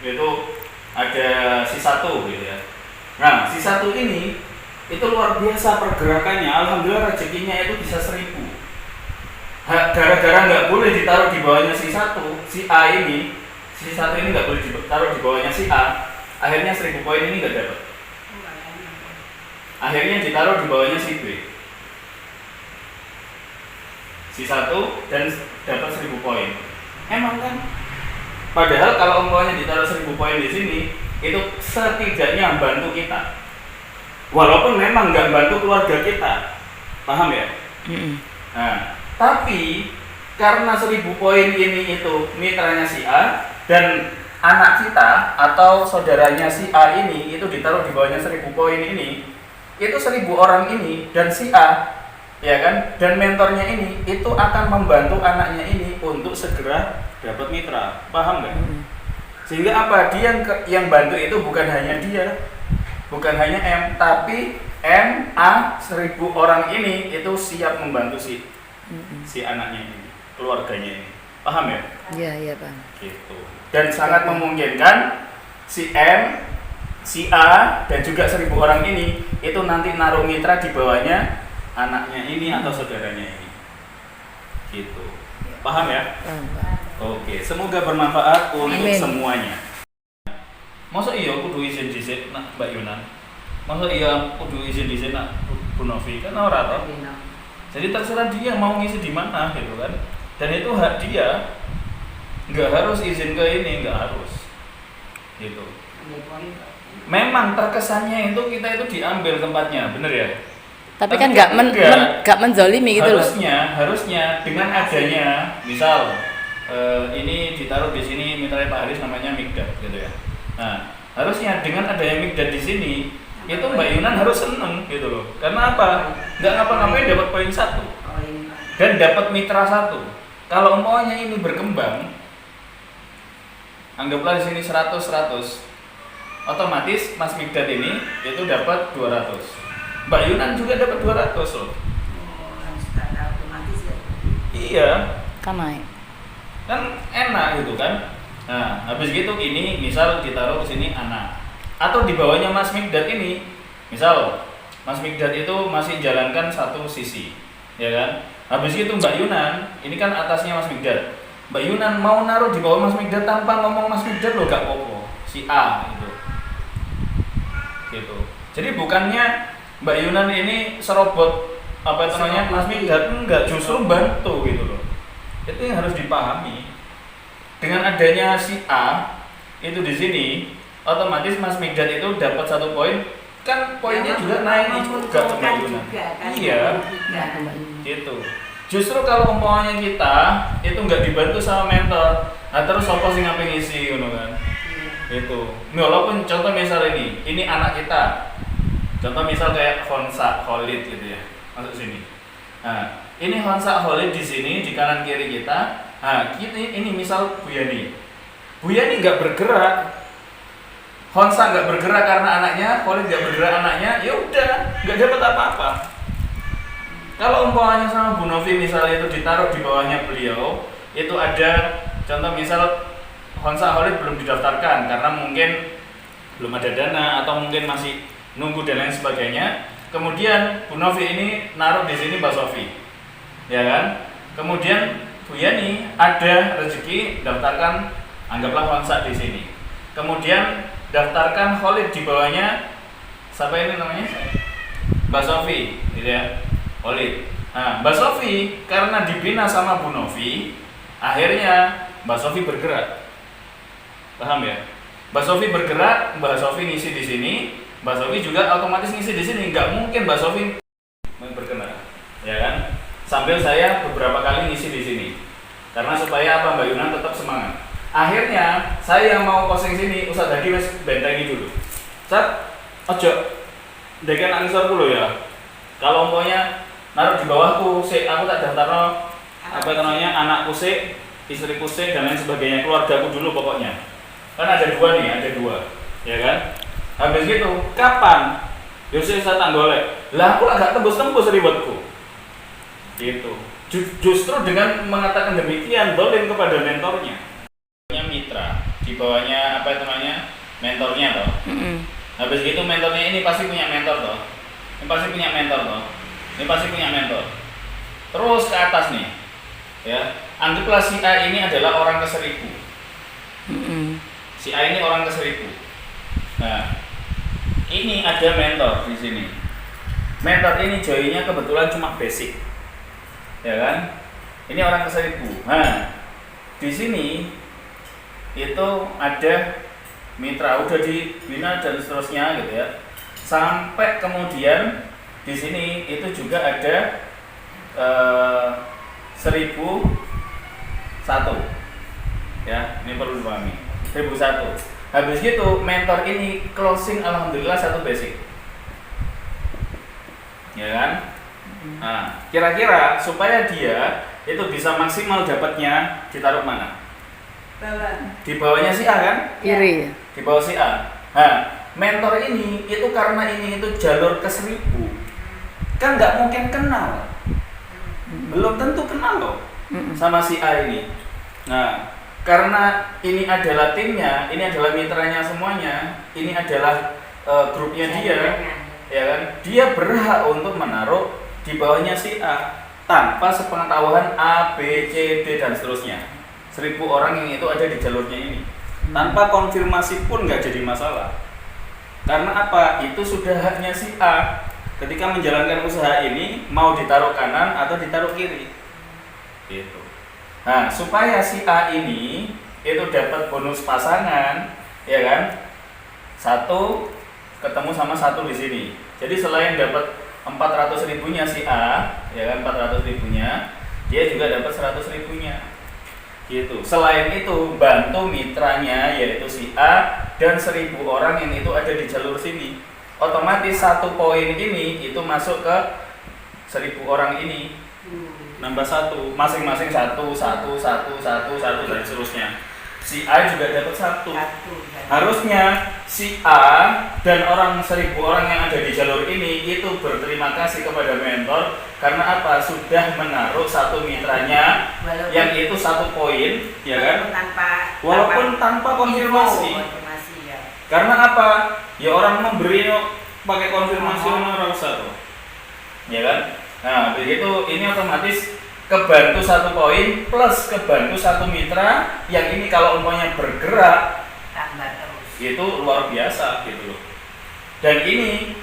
Itu ada si satu gitu ya. Nah, si satu ini itu luar biasa pergerakannya. Alhamdulillah rezekinya itu bisa 1.000. Gara-gara nggak boleh ditaruh di bawahnya si satu, si A ini, si satu ini nggak boleh ditaruh di bawahnya si A. Akhirnya 1.000 poin ini nggak dapat. Akhirnya ditaruh di bawahnya si B. Si satu dan dapat 1.000 poin. Emang kan? Padahal kalau umpamanya ditaruh 1.000 poin di sini, itu setidaknya membantu kita. Walaupun memang nggak bantu keluarga kita, paham ya? Nah, tapi karena 1.000 poin ini itu mitranya si A dan anak kita atau saudaranya si A ini itu ditaruh di bawahnya 1.000 poin ini, itu 1.000 orang ini dan si A, ya kan? Dan mentornya ini itu akan membantu anaknya ini untuk segera dapat mitra, paham nggak? Sehingga apa? Dia yang bantu itu bukan hanya dia, bukan hanya M, tapi M, A, 1.000 orang ini itu siap membantu si anaknya ini, keluarganya ini, paham ya? Iya Bang. Gitu. Dan sangat memungkinkan si M, si A, dan juga 1.000 orang ini itu nanti naruh mitra di bawahnya anaknya ini atau saudaranya ini, gitu. Paham ya? Paham, Bang. Oke, semoga bermanfaat untuk Amin. semuanya. Masa iya kudu izin dhisik nak Mbak Yunan? Masa iya kudu izin dhisik nak Bu Novi? Kan ora toh. Jadi terserah dia mau ngisi di mana gitu kan. Dan itu hak dia. Nggak harus izin ke ini, nggak harus. Gitu. Memang terkesannya itu kita itu diambil tempatnya, bener ya? Tapi kan nggak menzolimi gitu loh. Harusnya dengan adanya, misal ini ditaruh di sini mitranya Pak Haris namanya Mikdad gitu ya. Nah, harusnya dengan adanya Mikdad di sini itu Mbak Yunan harus seneng gitu loh. Karena apa? Nggak ngapa-ngapain dapat poin 1 dan dapat mitra 1. Kalau umpamanya ini berkembang, anggaplah di sini 100, otomatis Mas Mikdad ini itu dapat 200. Mbak Yunan juga dapat 200 loh. Iya. Kan naik. Kan enak gitu kan. Nah, habis gitu ini misal ditaruh ke sini anak atau di bawahnya Mas Mikdad ini, misal Mas Mikdad itu masih jalankan satu sisi, ya kan? Habis itu Mbak Yunan, ini kan atasnya Mas Mikdad. Mbak Yunan mau naruh di bawah Mas Mikdad tanpa ngomong Mas Mikdad loh, gak apa-apa. Si A gitu. Gitu. Jadi bukannya Mbak Yunan ini serobot apa itu namanya Mas Mikdad, enggak, justru bantu gitu loh. Itu yang harus dipahami. Dengan adanya si A itu di sini, otomatis Mas Mikdad itu dapat 1 poin, kan poinnya juga naik juga ke Mbak Yunan. Iya, gitu. Justru kalau umpamanya kita itu nggak dibantu sama mentor, nah terus apa sih ngapain ngisi, gitu kan? Itu. Walaupun contoh misal ini anak kita. Contoh misal kayak Honsa Khalid gitu ya, masuk sini. Nah, ini Honsa Khalid di sini di kanan kiri kita. Nah, ini misal Bu Yani nggak bergerak, Honsa nggak bergerak karena anaknya, Khalid nggak bergerak anaknya, ya udah nggak dapat apa-apa. Kalau umpamanya sama Bu Novi misalnya itu ditaruh di bawahnya beliau, itu ada contoh misal Honsa Khalid belum didaftarkan karena mungkin belum ada dana atau mungkin masih nunggu dan lain sebagainya. Kemudian Bu Novi ini naruh di sini Mbak Sofi, ya kan? Kemudian Bu Yani ada rezeki daftarkan, anggaplah Honsa di sini. Kemudian daftarkan Khalid di bawahnya, siapa ini namanya? Mbak Sofi, gitu ya, Khalid. Nah, Mbak Sofi karena dibina sama Bu Novi, akhirnya Mbak Sofi bergerak, paham ya? Mbak Sofi bergerak, Mbak Sofi ngisi di sini, Mbak Sofi juga otomatis ngisi di sini. Nggak mungkin Mbak Sofi berkenan, ya kan? Sambil saya beberapa kali ngisi di sini, karena supaya apa Mbak Yunan tetap semangat. Akhirnya saya yang mau posting sini, Ustadz Hadi wes bentengi dulu. Ustadz, ojo, dekan anisor dulu ya. Kalau umpamanya naruh di bawahku, aku tak daftar apa namanya anakku istriku dan lain sebagainya, keluargaku dulu pokoknya. Kan ada 2 nih, ada 2, ya kan? Habis gitu, kapan? Yusuf saya tanggolek. Lah aku agak tembus-tembus ribetku. Gitu. Justru dengan mengatakan demikian, dolim kepada mentornya. Mitra, di bawahnya apa itu namanya mentornya toh. Habis gitu mentornya ini pasti punya mentor toh, ini pasti punya mentor toh, ini pasti punya mentor. Terus ke atas nih, ya anggaplah si A ini adalah orang ke 1000. Si A ini orang ke 1000. Nah, ini ada mentor di sini. Mentor ini joinnya kebetulan cuma basic, ya kan? Ini orang ke 1000. Nah, di sini itu ada mitra udah dibina dan seterusnya gitu ya. Sampai kemudian di sini itu juga ada 1001. Ya, ini perlu dipahami. 1001. Habis gitu mentor ini closing alhamdulillah 1 basic. Ya kan? Nah, kira-kira supaya dia itu bisa maksimal dapatnya ditaruh mana? Bawah. Di bawahnya si A kan? Kiri. Di bawah si A. Nah, mentor ini itu karena ini itu jalur ke 1000, kan nggak mungkin kenal, belum tentu kenal loh sama si A ini. Nah, karena ini adalah timnya, ini adalah mitranya semuanya, ini adalah grupnya dia, ya kan? Dia berhak untuk menaruh di bawahnya si A tanpa sepengetahuan A, B, C, D dan seterusnya. 1000 orang yang itu ada di jalurnya ini, tanpa konfirmasi pun nggak jadi masalah. Karena apa? Itu sudah haknya si A. Ketika menjalankan usaha ini mau ditaruh kanan atau ditaruh kiri, gitu. Nah, supaya si A ini itu dapat bonus pasangan, ya kan? 1 ketemu sama 1 di sini. Jadi selain dapat 400.000-nya si A, ya kan, 400.000-nya, dia juga dapat 100.000-nya. Gitu. Selain itu bantu mitranya yaitu si A dan 1000 orang yang itu ada di jalur sini. Otomatis 1 poin ini itu masuk ke 1000 orang ini. Nambah 1, masing-masing 1 dan seterusnya. Si A juga dapat 1. Harusnya si A dan orang 1000 orang yang ada di jalur ini itu berterima kasih kepada mentor karena apa? Sudah menaruh 1 mitranya yang itu 1 poin, ya kan? Walaupun tanpa konfirmasi. Ya. Karena apa? Ya orang memberi pakai konfirmasi orang rasa tuh. Ya kan? Nah, begitu ini otomatis kebantu 1 poin plus kebantu 1 mitra yang ini kalau umpamanya bergerak Tambah terus. itu luar biasa gitu loh. Dan ini